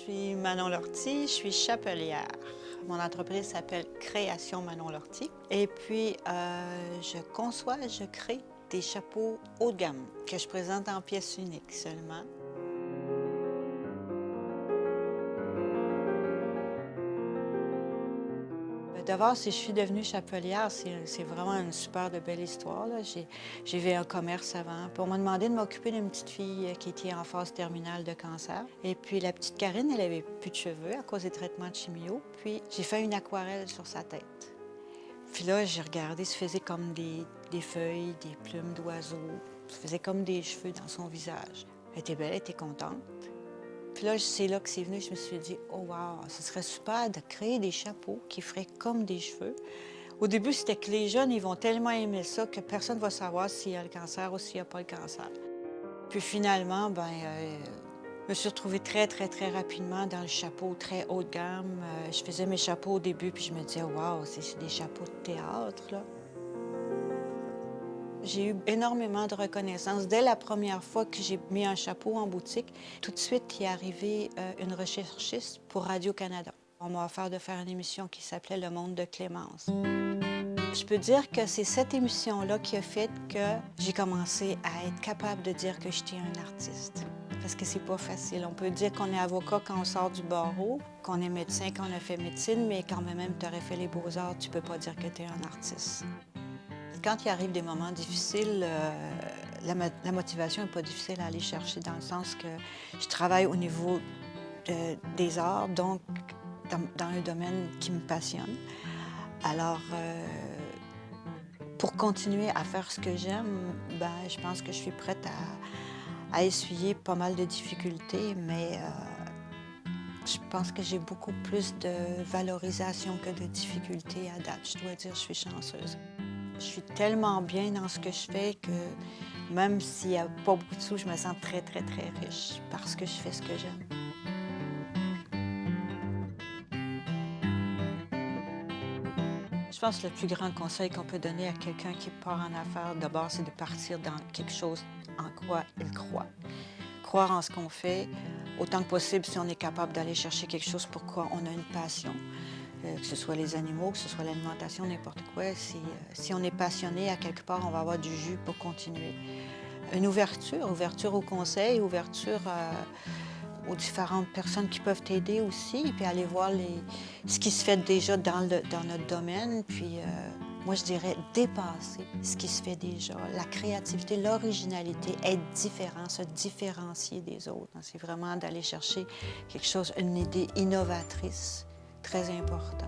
suis Manon Lortie, je suis chapelière. Mon entreprise s'appelle Création Manon Lortie. Et puis, je conçois, je crée des chapeaux haut de gamme que je présente en pièces uniques seulement. D'abord, si je suis devenue chapelière, c'est vraiment une super de belle histoire, là. J'ai fait un commerce avant. Puis on m'a demandé de m'occuper d'une petite fille qui était en phase terminale de cancer. Et puis la petite Karine, elle avait plus de cheveux à cause des traitements de chimio. Puis j'ai fait une aquarelle sur sa tête. Puis là, j'ai regardé, ça faisait comme des feuilles, des plumes d'oiseaux. Ça faisait comme des cheveux dans son visage. Elle était belle, elle était contente. Puis là, c'est là que c'est venu, je me suis dit, oh wow, ce serait super de créer des chapeaux qui feraient comme des cheveux. Au début, c'était que les jeunes, ils vont tellement aimer ça que personne ne va savoir s'il y a le cancer ou s'il n'y a pas le cancer. Puis finalement, je me suis retrouvée très, très, très rapidement dans le chapeau très haut de gamme. Je faisais mes chapeaux au début, puis je me disais, wow, c'est des chapeaux de théâtre, là. J'ai eu énormément de reconnaissance. Dès la première fois que j'ai mis un chapeau en boutique, tout de suite, il est arrivé une recherchiste pour Radio-Canada. On m'a offert de faire une émission qui s'appelait Le Monde de Clémence. Je peux dire que c'est cette émission-là qui a fait que j'ai commencé à être capable de dire que j'étais un artiste. Parce que c'est pas facile. On peut dire qu'on est avocat quand on sort du barreau, qu'on est médecin quand on a fait médecine, mais quand même tu aurais fait les beaux-arts, tu peux pas dire que tu es un artiste. Quand il arrive des moments difficiles, la motivation n'est pas difficile à aller chercher dans le sens que je travaille au niveau des arts, donc dans un domaine qui me passionne. Alors, pour continuer à faire ce que j'aime, je pense que je suis prête à essuyer pas mal de difficultés, mais je pense que j'ai beaucoup plus de valorisation que de difficultés à date. Je dois dire, je suis chanceuse. Je suis tellement bien dans ce que je fais que même s'il n'y a pas beaucoup de sous, je me sens très, très, très riche parce que je fais ce que j'aime. Je pense que le plus grand conseil qu'on peut donner à quelqu'un qui part en affaires, d'abord, c'est de partir dans quelque chose en quoi il croit. Croire en ce qu'on fait, autant que possible, si on est capable d'aller chercher quelque chose pour quoi on a une passion. Que ce soit les animaux, que ce soit l'alimentation, n'importe quoi. Si on est passionné, à quelque part, on va avoir du jus pour continuer. Une ouverture au conseil, ouverture aux différentes personnes qui peuvent t'aider aussi, puis aller voir ce qui se fait déjà dans notre domaine. Puis moi, je dirais dépasser ce qui se fait déjà. La créativité, l'originalité, être différent, se différencier des autres. C'est vraiment d'aller chercher quelque chose, une idée innovatrice. Très important.